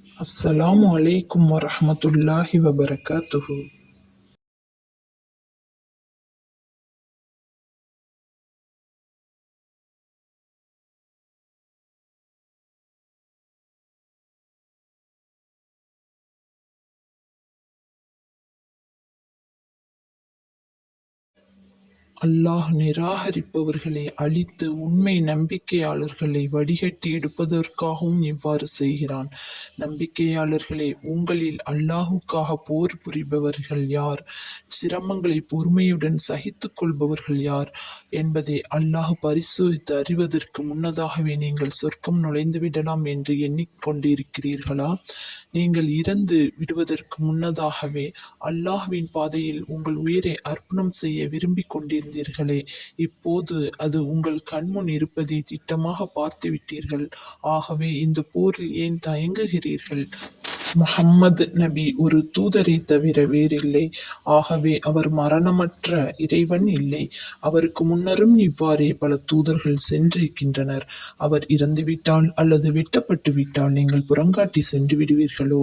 அஸ்ஸலாமு அலைக்கும் வரஹ்மத்துல்லாஹி வபரகாத்துஹு. அல்லாஹ் நிராகரிப்பவர்களை அழித்து உண்மை நம்பிக்கையாளர்களை வடிகட்டி எடுப்பதற்காகவும் இவ்வாறு செய்கிறான். நம்பிக்கையாளர்களே, உங்களில் அல்லாஹுக்காக போர் புரிபவர்கள் யார், சிரமங்களை பொறுமையுடன் சகித்துக் கொள்பவர்கள் யார் என்பதை அல்லாஹ் பரிசோதித்து அறிவதற்கு முன்னதாகவே நீங்கள் சொர்க்கம் நுழைந்துவிடலாம் என்று எண்ணிக்கொண்டிருக்கிறீர்களா? நீங்கள் இறந்து விடுவதற்கு முன்னதாகவே அல்லாஹ்வின் பாதையில் உங்கள் உயிரை அர்ப்பணம் செய்ய விரும்பிக் கொண்டிருந்தீர்களே, இப்போது அது உங்கள் கண்முன் இருப்பதை திட்டமாக பார்த்துவிட்டீர்கள். ஆகவே இந்த போரில் ஏன் தயங்குகிறீர்கள்? முஹம்மது நபி ஒரு தூதரை தவிர வேறில்லை. ஆகவே அவர் மரணமற்ற இறைவன் இல்லை. அவருக்கு முன்னரும் இவ்வாறே பல தூதர்கள் சென்றிருக்கின்றனர். அவர் இறந்துவிட்டால் அல்லது வெட்டப்பட்டு விட்டால் நீங்கள் புறங்காட்டி சென்று விடுவீர்களோ?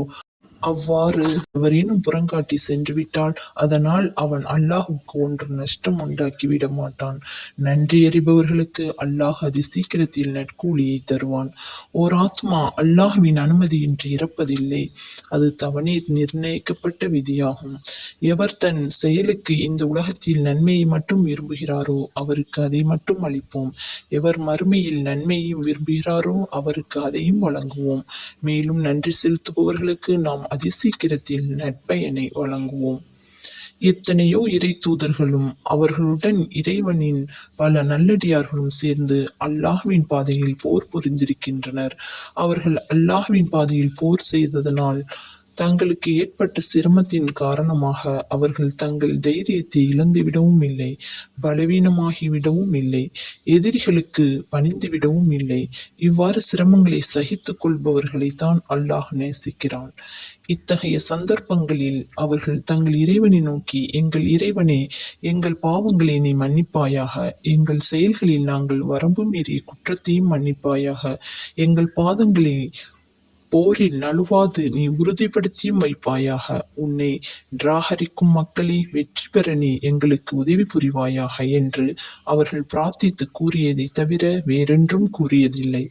அவ்வாறு எவரேனும் புறங்காட்டி சென்றுவிட்டால் அதனால் அவன் அல்லாஹுக்கு ஒன்று நஷ்டம் உண்டாக்கி விட மாட்டான். நன்றியறிபவர்களுக்கு அல்லாஹ் அதி சீக்கிரத்தில் நற்கூலியை தருவான். ஓர் ஆத்மா அல்லாஹ்வின் அனுமதியின்றி இறப்பதில்லை. அது தவணை நிர்ணயிக்கப்பட்ட விதியாகும். எவர் தன் செயலுக்கு இந்த உலகத்தில் நன்மையை மட்டும் விரும்புகிறாரோ அவருக்கு அதை மட்டும் அளிப்போம். எவர் மறுமையில் நன்மையையும் விரும்புகிறாரோ அவருக்கு அதையும் வழங்குவோம். மேலும் நன்றி செலுத்துபவர்களுக்கு நாம் அதிசீக்கிரத்தில் நற்பயனை வழங்குவோம். எத்தனையோ இறை தூதர்களும் அவர்களுடன் இறைவனின் பல நல்லடியார்களும் சேர்ந்து அல்லாஹ்வின் பாதையில் போர் புரிந்திருக்கின்றனர். அவர்கள் அல்லாஹ்வின் பாதையில் போர் செய்ததனால் தங்களுக்கு ஏற்பட்ட சிரமத்தின் காரணமாக அவர்கள் தங்கள் தைரியத்தை இழந்துவிடவும் இல்லை, பலவீனமாகிவிடவும் இல்லை, எதிரிகளுக்கு பணிந்துவிடவும் இல்லை. இவ்வாறு சிரமங்களை சகித்துக் கொள்பவர்களைத்தான் அல்லாஹ் நேசிக்கிறான். இத்தகைய சந்தர்ப்பங்களில் அவர்கள் தங்கள் இறைவனை நோக்கி, எங்கள் இறைவனே, எங்கள் பாவங்களை நீ மன்னிப்பாயாக, எங்கள் செயல்களில் நாங்கள் வரம்பு மீறிய குற்றத்தையும் மன்னிப்பாயாக, எங்கள் பாதங்களை போரில் நழுவாது நீ உறுதிப்படுத்தியும் வைப்பாயாக, உன்னை நிராகரிக்கும் மக்களை வெற்றி பெற நீ எங்களுக்கு உதவி புரிவாயாக என்று அவர்கள் பிரார்த்தித்து கூறியதை தவிர வேறென்றும் கூறியதில்லை.